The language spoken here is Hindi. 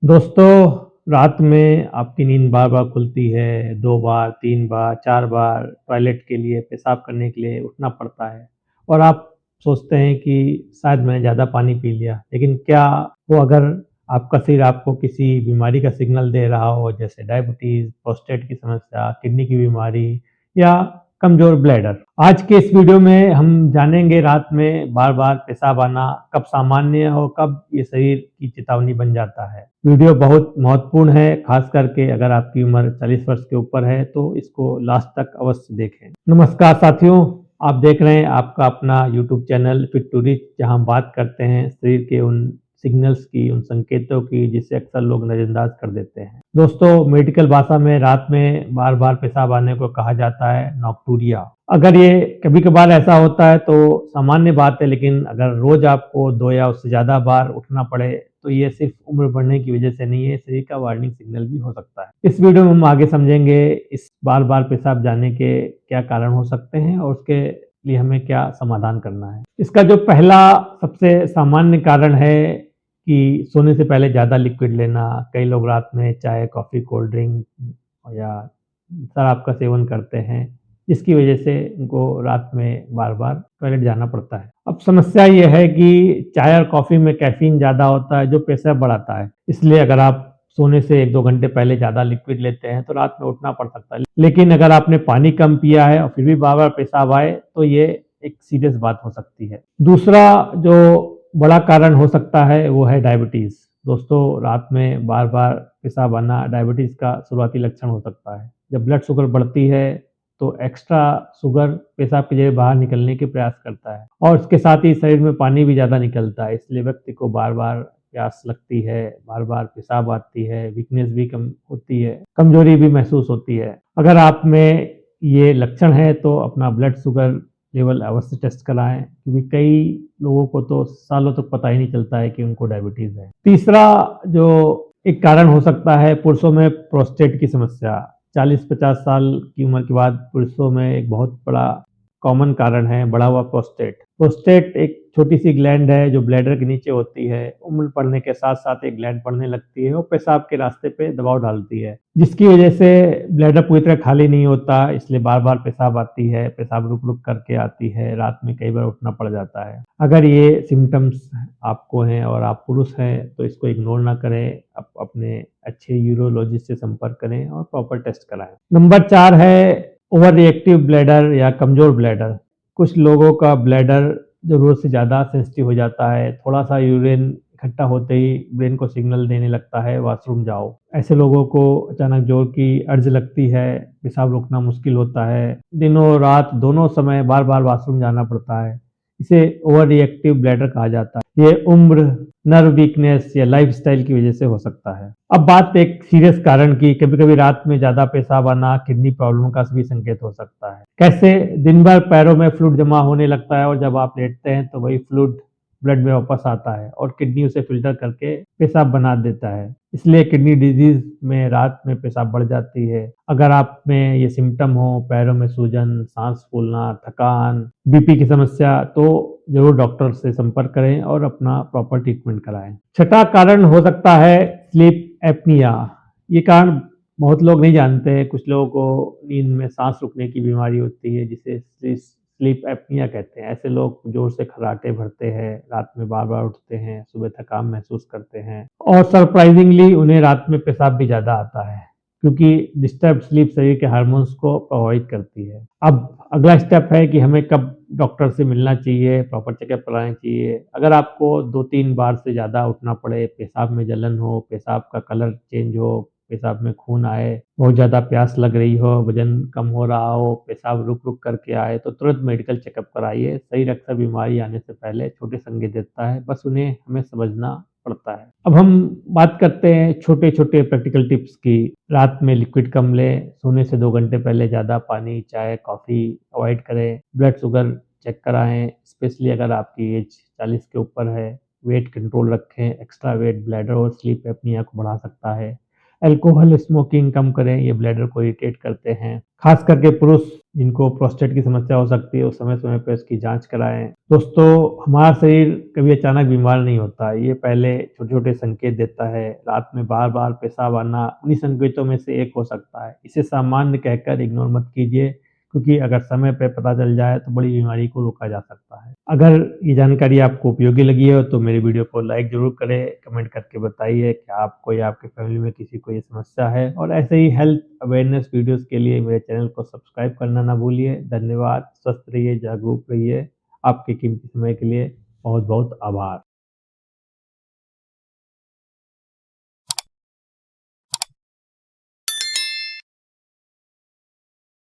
दोस्तों, रात में आपकी नींद बार-बार खुलती है, 2 बार, 3 बार, 4 बार टॉयलेट के लिए, पेशाब करने के लिए उठना पड़ता है और आप सोचते हैं कि शायद मैंने ज़्यादा पानी पी लिया। लेकिन क्या वो अगर आपका शरीर आपको किसी बीमारी का सिग्नल दे रहा हो, जैसे डायबिटीज़, प्रोस्टेट की समस्या, किडनी की बीमारी या कमज़ोर ब्लैडर? आज के इस वीडियो में हम जानेंगे रात में बार-बार पेशाब आना कब सामान्य है और कब ये शरीर की चेतावनी बन जाता है। वीडियो बहुत महत्वपूर्ण है, खास करके अगर आपकी उम्र 40 वर्ष के ऊपर है तो इसको लास्ट तक अवश्य देखें। नमस्कार साथियों, आप देख रहे हैं आपका अपना YouTube channel fit to rich, जहाँ हम बात करते हैं शरीर के उन सिग्नल्स की, उन संकेतों की जिसे अक्सर लोग नजरअंदाज कर देते हैं। दोस्तों, मेडिकल भाषा में रात में बार-बार पेशाब आने को कहा जाता है नॉक्टूरिया। अगर ये कभी-कभार ऐसा होता है तो सामान्य बात है, लेकिन अगर रोज आपको 2 या उससे ज़्यादा बार उठना पड़े तो ये सिर्फ उम्र बढ़ने की वजह से नहीं है, शरीर का वार्निंग सिग्नल भी हो सकता है। इस वीडियो में हम आगे समझेंगे इस बार-बार पेशाब जाने के क्या कारण हो सकते हैं और उसके लिए हमें क्या समाधान करना है। इसका जो पहला सबसे सामान्य कारण है कि सोने से पहले ज़्यादा लिक्विड लेना। कई लोग रात में चाय, कॉफ़ी, कोल्ड ड्रिंक या शराब का सेवन करते हैं, जिसकी वजह से उनको रात में बार-बार टॉयलेट जाना पड़ता है। अब समस्या ये है कि चाय और कॉफ़ी में कैफ़ीन ज़्यादा होता है जो पेशाब बढ़ाता है। इसलिए अगर आप सोने से 1-2 घंटे पहले ज़्यादा लिक्विड लेते हैं तो रात में उठना पड़ सकता है। लेकिन अगर आपने पानी कम पिया है और फिर भी बार-बार पेशाब आए तो ये एक सीरियस बात हो सकती है। दूसरा जो बड़ा कारण हो सकता है वो है डायबिटीज़। दोस्तों, रात में बार-बार पेशाब आना डायबिटीज़ का शुरुआती लक्षण हो सकता है। जब ब्लड शुगर बढ़ती है तो एक्स्ट्रा शुगर पेशाब के ज़रिए बाहर निकलने के प्रयास करता है और इसके साथ ही शरीर में पानी भी ज़्यादा निकलता है। इसलिए व्यक्ति को बार-बार प्यास लगती है, बार-बार पेशाब आती है, वीकनेस भी कम होती है, कमज़ोरी भी महसूस होती है। अगर आप में ये लक्षण है तो अपना ब्लड शुगर लेवल अवश्य टेस्ट कराएँ, क्योंकि कई लोगों को तो सालों तक पता ही नहीं चलता है कि उनको डायबिटीज़ है। तीसरा जो एक कारण हो सकता है पुरुषों में प्रोस्टेट की समस्या। 40-50 साल की उम्र के बाद पुरुषों में एक बहुत बड़ा कॉमन कारण है बढ़ा हुआ प्रोस्टेट। प्रोस्टेट एक छोटी-सी ग्लैंड है जो ब्लैडर के नीचे होती है। उम्र बढ़ने के साथ-साथ एक ग्लैंड बढ़ने लगती है और पेशाब के रास्ते पे दबाव डालती है, जिसकी वजह से ब्लैडर पूरी तरह खाली नहीं होता, इसलिए बार-बार पेशाब आती है, पेशाब रुक-रुक करके आती है, रात में कई बार उठना पड़ जाता है। अगर ये सिम्पटम्स आपको हैं और आप पुरुष हैं तो इसको इग्नोर ना करें, आप अपने अच्छे यूरोलॉजिस्ट से संपर्क करें और प्रॉपर टेस्ट कराएँ। नंबर 4 है ओवर रिएक्टिव ब्लैडर या कमज़ोर ब्लैडर। कुछ लोगों का ब्लैडर ज़रूरत से ज़्यादा सेंसिटिव हो जाता है। थोड़ा-सा यूरिन इकट्ठा होते ही ब्रेन को सिग्नल देने लगता है वॉशरूम जाओ। ऐसे लोगों को अचानक जोर की अर्ज लगती है, पेशाब रोकना मुश्किल होता है, दिनों-रात दोनों समय बार-बार वॉशरूम जाना पड़ता है। इसे ओवर रिएक्टिव ब्लैडर कहा जाता है। ये उम्र, नर्व वीकनेस या लाइफ़स्टाइल की वजह से हो सकता है। अब बात एक सीरियस कारण की, कभी-कभी रात में ज़्यादा पेशाब आना किडनी प्रॉब्लम का भी संकेत हो सकता है। कैसे? दिन भर पैरों में फ्लूइड जमा होने लगता है और जब आप लेटते हैं तो वही फ्लूइड ब्लड में वापस आता है और किडनी उसे फ़िल्टर करके पेशाब बना देता है। इसलिए किडनी डिजीज़ में रात में पेशाब बढ़ जाती है। अगर आप में ये सिम्पटम हो, पैरों में सूजन, साँस फूलना, थकान, बीपी की समस्या, तो ज़रूर डॉक्टर से संपर्क करें और अपना प्रॉपर ट्रीटमेंट कराएँ। छठा कारण हो सकता है स्लीप एपनिया। ये कारण बहुत लोग नहीं जानते हैं। कुछ लोगों को नींद में साँस रुकने की बीमारी होती है जिसे स्लीप एपनिया कहते हैं। ऐसे लोग जोर से खर्राटे भरते हैं, रात में बार-बार उठते हैं, सुबह थकान महसूस करते हैं और सरप्राइजिंगली उन्हें रात में पेशाब भी ज़्यादा आता है, क्योंकि डिस्टर्ब्ड स्लीप शरीर के हार्मोन्स को प्रभावित करती है। अब अगला स्टेप है कि हमें कब डॉक्टर से मिलना चाहिए, प्रॉपर चेकअप कराना चाहिए। अगर आपको 2-3 बार से ज़्यादा उठना पड़े, पेशाब में जलन हो, पेशाब का कलर चेंज हो, पेशाब में खून आए, बहुत ज़्यादा प्यास लग रही हो, वज़न कम हो रहा हो, पेशाब रुक-रुक करके आए, तो तुरंत मेडिकल चेकअप कराइए। शरीर अक्सर बीमारी आने से पहले छोटे संकेत देता है, बस उन्हें हमें समझना पड़ता है। अब हम बात करते हैं छोटे-छोटे प्रैक्टिकल टिप्स की। रात में लिक्विड कम लें, सोने से 2 घंटे पहले ज़्यादा पानी, चाय, कॉफ़ी अवॉइड करें, ब्लड शुगर चेक कराएँ, स्पेशली अगर आपकी एज 40 के ऊपर है। वेट कंट्रोल रखें, एक्स्ट्रा वेट ब्लैडर और स्लीप एपनिया को बढ़ा सकता है। अल्कोहल स्मोकिंग कम करें, ये ब्लैडर को इरिटेट करते हैं। ख़ास करके पुरुष जिनको प्रोस्टेट की समस्या हो सकती है, वो समय-समय पे इसकी जाँच कराएँ। दोस्तों, हमारा शरीर कभी अचानक बीमार नहीं होता, ये पहले छोटे-छोटे संकेत देता है। रात में बार-बार पेशाब आना उन्हीं संकेतों में से एक हो सकता है। इसे सामान्य कहकर इग्नोर मत कीजिए, क्योंकि अगर समय पे पता चल जाए तो बड़ी बीमारी को रोका जा सकता है। अगर ये जानकारी आपको उपयोगी लगी हो तो मेरी वीडियो को लाइक ज़रूर करें, कमेंट करके बताइए कि आपको या आपके फैमिली में किसी को ये समस्या है, और ऐसे ही हेल्थ अवेयरनेस वीडियोज़ के लिए मेरे चैनल को सब्सक्राइब करना ना भूलिए। धन्यवाद, स्वस्थ रहिए, जागरूक रहिए। आपके कीमती समय के लिए बहुत-बहुत आभार।